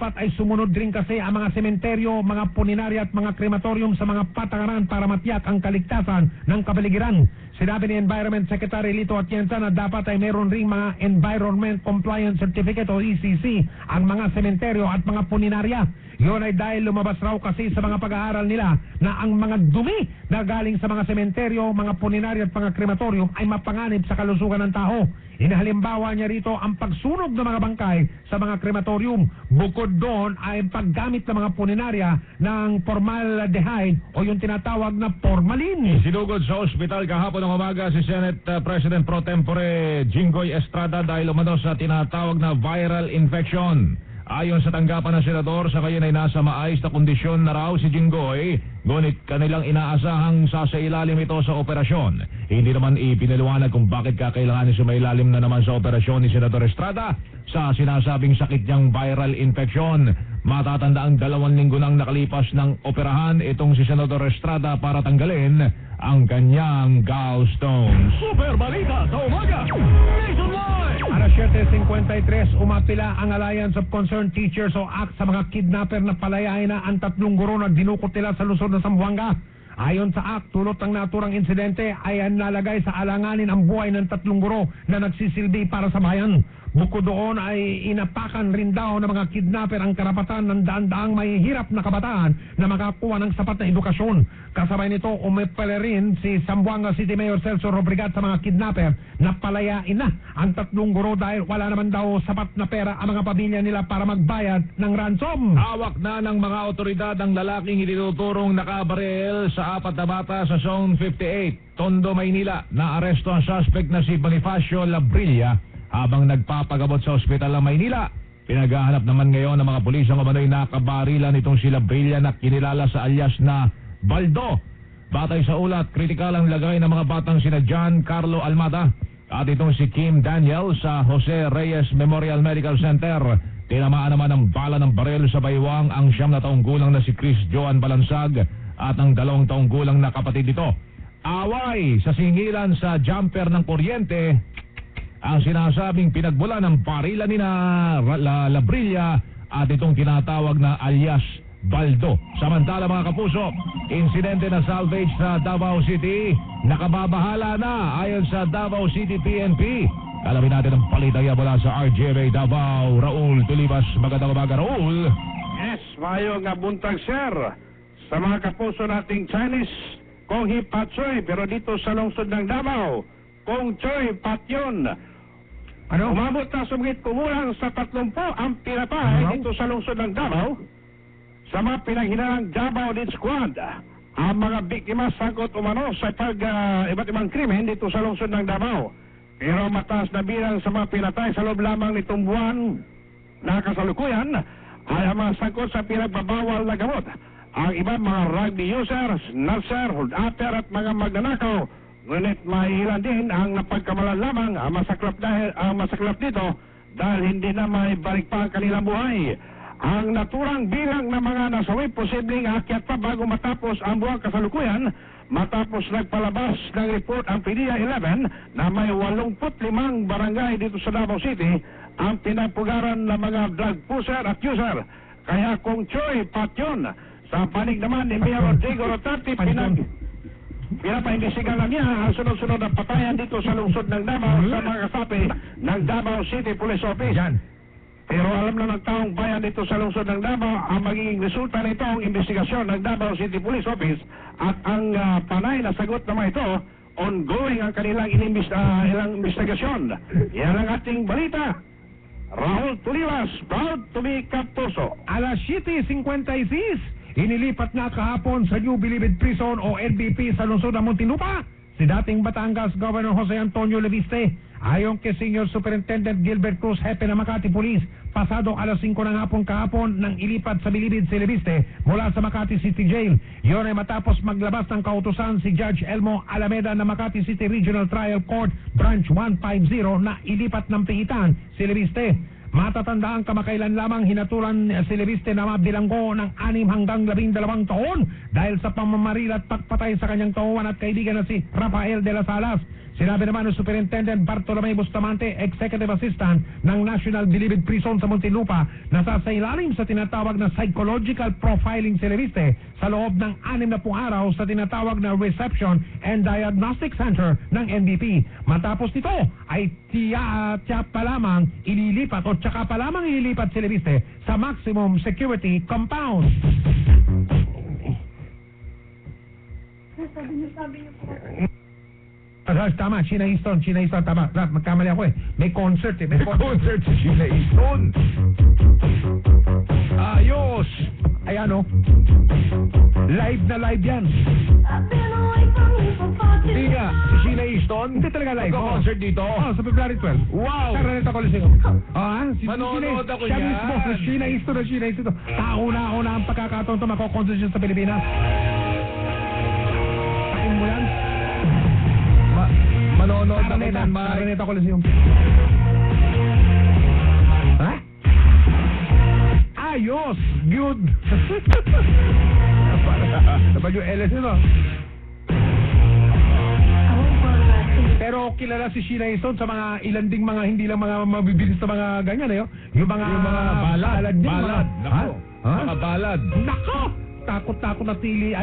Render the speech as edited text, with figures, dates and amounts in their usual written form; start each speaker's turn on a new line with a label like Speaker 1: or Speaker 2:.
Speaker 1: dapat ay sumunod rin kasi ang mga sementeryo, mga puninarya at mga krematorium sa mga patakaran para matiyak ang kaligtasan ng kapaligiran. Sinabi ni Environment Secretary Lito Atienza na dapat ay meron ring mga Environment Compliance Certificate o ECC ang mga sementeryo at mga puninarya. Yun ay dahil lumabas raw kasi sa mga pag-aaral nila na ang mga dumi na galing sa mga sementeryo, mga puninarya at mga krematorium ay mapanganib sa kalusugan ng tao. Inahalimbawa niya rito ang pagsunog ng mga bangkay sa mga krematorium. Bukod doon ay paggamit ng mga puninarya ng formaldehyde o yung tinatawag na formalin.
Speaker 2: Sinugod sa ospital kahapon ng umaga si Senate President Pro Tempore Jinggoy Estrada dahil umano sa tinatawag na viral infection. Ayon sa tanggapan ng senador, sa ngayon ay nasa maayos na kondisyon na raw si Jinggoy, ngunit kanilang inaasahang sasailalim ito sa operasyon. Hindi naman ipinaliwanag kung bakit kakailanganin sumailalim na naman sa operasyon ni Senador Estrada sa sinasabing sakit niyang viral infection. Matatanda ang 2 linggo nang nakalipas ng operahan itong si Senador Estrada para tanggalin ang kanyang gallstones.
Speaker 3: Super Balita sa umaga! Nationwide!
Speaker 1: Alas 7:53, umapila ang Alliance of Concerned Teachers o ACT sa mga kidnapper na palayain na ang 3 guro na dinukot nila sa lungsod ng Zamboanga. Ayon sa ACT, tulot ng naturang insidente ay nalagay sa alanganin ang buhay ng 3 guro na nagsisilbi para sa bayan. Bukod doon ay inapakan rin daw ng mga kidnapper ang karapatan ng daan-daang mahihirap na kabataan na makakuha ng sapat na edukasyon. Kasabay nito, umipala rin si Zamboanga City Mayor Celso Robregat sa mga kidnapper na palayain na ang 3 guro dahil wala naman daw sapat na pera ang mga pamilya nila para magbayad ng ransom.
Speaker 2: Hawak na ng mga otoridad ang lalaking itinuturong nakabaril sa 4 na bata sa Zone 58, Tondo, Maynila. Naaresto ang suspect na si Bonifacio Labrilla habang nagpapagamot sa ospital ng Maynila. Pinaghahanap naman ngayon ng mga pulis ang umano'y nakabarilan itong si Labrilla na kinilala sa alias na Baldo. Batay sa ulat, kritikal ang lagay ng mga batang sina John Carlo Almada at itong si Kim Daniel sa Jose Reyes Memorial Medical Center. Tinamaan naman ng bala ng baril sa baywang ang 9 na taong gulang na si Chris Joan Balansag at ang 2 taong gulang na kapatid nito. Away sa singilan sa jumper ng kuryente ang sinasabing pinagmula ng barilan ni Labrilla at itong tinatawag na alias Baldo. Samantala mga kapuso, insidente na salvage sa Davao City, nakababahala na ayon sa Davao City PNP. Alamin natin ang palitaya mula sa RJB Davao, Raul Tulibas. Magandang umaga, Raul.
Speaker 4: Yes, mayo nga buntag, sir. Sa mga kapuso nating Chinese, Kong Hi Pat Choy, pero dito sa lungsod ng Davao, Kong Choy Pat yun.
Speaker 1: Ano?
Speaker 4: Umabot na sumigit kumulang sa 30 ang pinatay dito sa lungsod ng Davao sa mga pinanghinarang Davao Death Squad. Ang mga biktima sangkot umano sa iba't ibang krimen dito sa lungsod ng Davao. Pero mataas na bilang sa mga pinatay sa loob lamang nitong buwan na kasalukuyan ay ang mga sangkot sa pinagbabawal na gamot. Ang iba mga rugby users, nurser, holdater at mga magnanakaw. Ngunit mailan din ang napagkamalan lamang ang masaklap dito dahil hindi na may balik pa ang kanilang buhay. Ang naturang bilang ng mga nasawi posibleng aakyat pa bago matapos ang buwang kasalukuyan matapos nagpalabas ng report ang PDEA 11 na may 85 barangay dito sa Davao City ang pinapugaran ng mga drug pusher at user. Kaya kung Choy Patyon sa panig naman ni Mayor Rodrigo Rotati pinapaimbestigan lang niya ang sunod-sunod na patayan dito sa lungsod ng Davao sa mga kasapi ng Davao City Police Office. Pero alam na ng taong bayan dito sa lungsod ng Davao ang magiging resulta nito ang investigasyon ng Davao City Police Office at ang panay na sagot naman ito, ongoing ang kanilang ilang investigasyon. Yan ang ating balita. Raul Tulivas, proud to be Kaptuso.
Speaker 1: Alas 7:56, inilipat na kahapon sa New Bilibid Prison o NBP sa lungsod ng Muntinlupa si dating Batangas Governor Jose Antonio Leviste. Ayon kay Senior Superintendent Gilbert Cruz, hepe ng Makati Police, pasado alas 5 ng hapon kahapon nang ilipat sa Bilibid si Leviste mula sa Makati City Jail. Yun ay matapos maglabas ng kautusan si Judge Elmo Alameda ng Makati City Regional Trial Court Branch 150 na ilipat ng pihitan si Leviste. Matatandaan kamakailan lamang hinatulan si Leviste na mabilanggo ng 6 hanggang 12 taon dahil sa pamamaril at pagpatay sa kanyang tauhan at kaibigan na si Rafael de las Salas. Sinabi naman ng Superintendent Bartolome Bustamante, Executive Assistant ng National Bilibid Prison sa Muntinlupa, na sasailalim sa tinatawag na psychological profiling si Leviste sa loob ng 60 araw sa tinatawag na Reception and Diagnostic Center ng NBP. Matapos nito ay tiya pa lamang ililipat o tsaka pa lamang ililipat si Leviste sa maximum security compound.
Speaker 5: Sabi niyo po.
Speaker 1: Tama, Sheena Easton, tama. Magkamali ako eh. May concert eh.
Speaker 2: May concert si Sheena Easton. Ayos!
Speaker 1: Ayan o. Live na live yan.
Speaker 2: Hindi nga, si Sheena Easton.
Speaker 1: Hindi talaga live.
Speaker 2: Magka-concert dito.
Speaker 1: Sa February 12.
Speaker 2: Wow!
Speaker 1: Sa Araneta Coliseum.
Speaker 2: Manonood ako
Speaker 1: siya
Speaker 2: yan.
Speaker 1: mismo, si Sheena Easton. Kauna-una ang pagkakataon ito, mako-concert siya sa Pilipinas. Takin mo yan.
Speaker 2: Manonood ako ng Mike.
Speaker 1: Araneta Coliseum. Ha? Ayos! Good! WLS ito. Pero kilala si Sheena Easton sa mga ilan ding mga hindi lang mga mabibilis na mga ganyan eh. Yung mga
Speaker 2: balad.
Speaker 1: din,
Speaker 2: Balad.
Speaker 1: Ha?
Speaker 2: Nako. Mga balad.
Speaker 1: Nako! Takot-takot na tili.